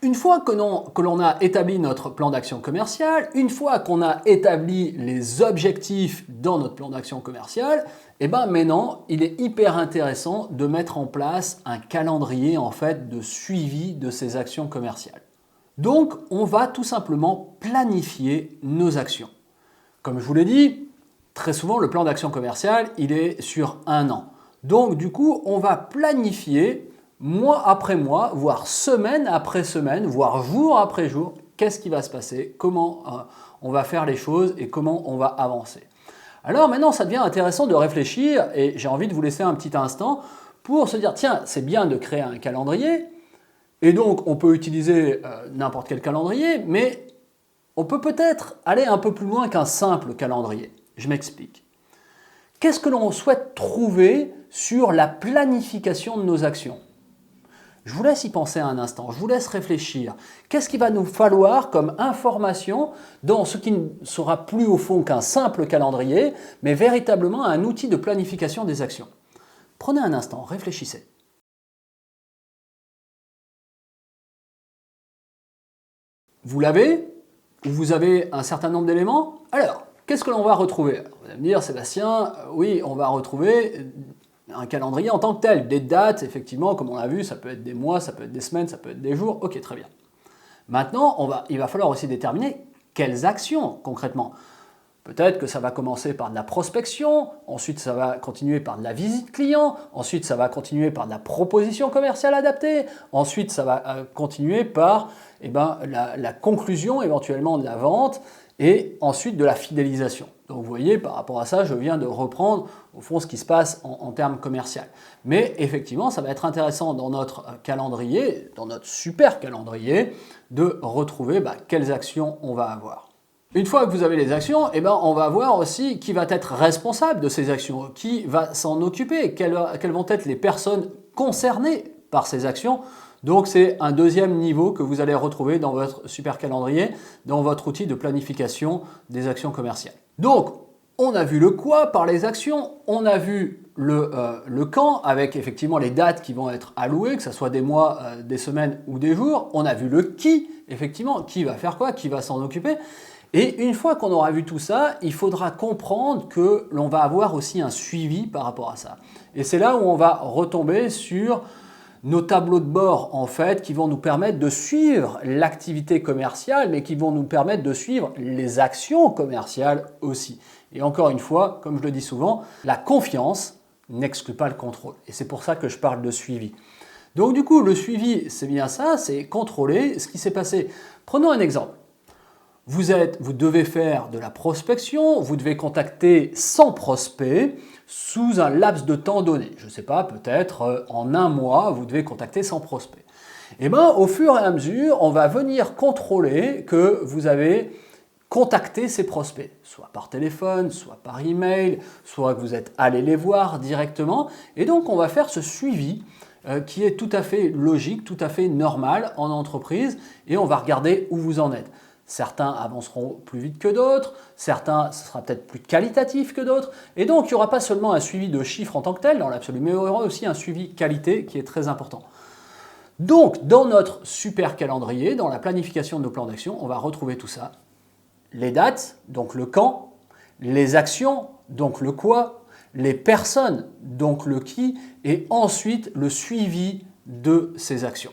Une fois que l'on a établi notre plan d'action commercial, une fois qu'on a établi les objectifs dans notre plan d'action commercial, et ben maintenant, il est hyper intéressant de mettre en place un calendrier en fait de suivi de ces actions commerciales. Donc, on va tout simplement planifier nos actions. Comme je vous l'ai dit, très souvent, le plan d'action commercial, il est sur un an. Donc, du coup, on va planifier mois après mois, voire semaine après semaine, voire jour après jour, qu'est-ce qui va se passer, comment on va faire les choses et comment on va avancer. Alors maintenant, ça devient intéressant de réfléchir et j'ai envie de vous laisser un petit instant pour se dire, tiens, c'est bien de créer un calendrier et donc on peut utiliser n'importe quel calendrier, mais on peut peut-être aller un peu plus loin qu'un simple calendrier. Je m'explique. Qu'est-ce que l'on souhaite trouver sur la planification de nos actions ? Je vous laisse y penser un instant, je vous laisse réfléchir. Qu'est-ce qu'il va nous falloir comme information dans ce qui ne sera plus au fond qu'un simple calendrier, mais véritablement un outil de planification des actions? Prenez un instant, réfléchissez. Vous l'avez? Ou vous avez un certain nombre d'éléments? Alors, qu'est-ce que l'on va retrouver? Vous allez me dire, Sébastien, oui, on va retrouver un calendrier en tant que tel, des dates, effectivement, comme on l'a vu, ça peut être des mois, ça peut être des semaines, ça peut être des jours, ok, très bien. Maintenant, il va falloir aussi déterminer quelles actions concrètement. Peut-être que ça va commencer par de la prospection, ensuite ça va continuer par de la visite client, ensuite ça va continuer par de la proposition commerciale adaptée, ensuite ça va continuer par la conclusion éventuellement de la vente et ensuite de la fidélisation. Donc vous voyez, par rapport à ça, je viens de reprendre au fond ce qui se passe en termes commerciaux. Mais effectivement, ça va être intéressant dans notre calendrier, dans notre super calendrier, de retrouver quelles actions on va avoir. Une fois que vous avez les actions, on va voir aussi qui va être responsable de ces actions, qui va s'en occuper, quelles vont être les personnes concernées par ces actions. Donc c'est un deuxième niveau que vous allez retrouver dans votre super calendrier, dans votre outil de planification des actions commerciales. Donc on a vu le quoi par les actions, on a vu le quand avec effectivement les dates qui vont être allouées, que ce soit des mois, des semaines ou des jours. On a vu le qui, effectivement, qui va faire quoi, qui va s'en occuper. Et une fois qu'on aura vu tout ça, il faudra comprendre que l'on va avoir aussi un suivi par rapport à ça. Et c'est là où on va retomber sur nos tableaux de bord en fait qui vont nous permettre de suivre l'activité commerciale mais qui vont nous permettre de suivre les actions commerciales aussi. Et encore une fois, comme je le dis souvent, la confiance n'exclut pas le contrôle. Et c'est pour ça que je parle de suivi. Donc du coup, le suivi, c'est bien ça, c'est contrôler ce qui s'est passé. Prenons un exemple. Vous devez faire de la prospection, vous devez contacter 100 prospects sous un laps de temps donné. Je ne sais pas, peut-être en un mois, vous devez contacter 100 prospects. Et au fur et à mesure, on va venir contrôler que vous avez contacté ces prospects, soit par téléphone, soit par email, soit que vous êtes allé les voir directement. Et donc, on va faire ce suivi qui est tout à fait logique, tout à fait normal en entreprise et on va regarder où vous en êtes. Certains avanceront plus vite que d'autres, certains, ce sera peut-être plus qualitatif que d'autres. Et donc, il n'y aura pas seulement un suivi de chiffres en tant que tel, dans l'absolu, mais il y aura aussi un suivi qualité qui est très important. Donc, dans notre super calendrier, dans la planification de nos plans d'action, on va retrouver tout ça. Les dates, donc le quand, les actions, donc le quoi, les personnes, donc le qui, et ensuite le suivi de ces actions.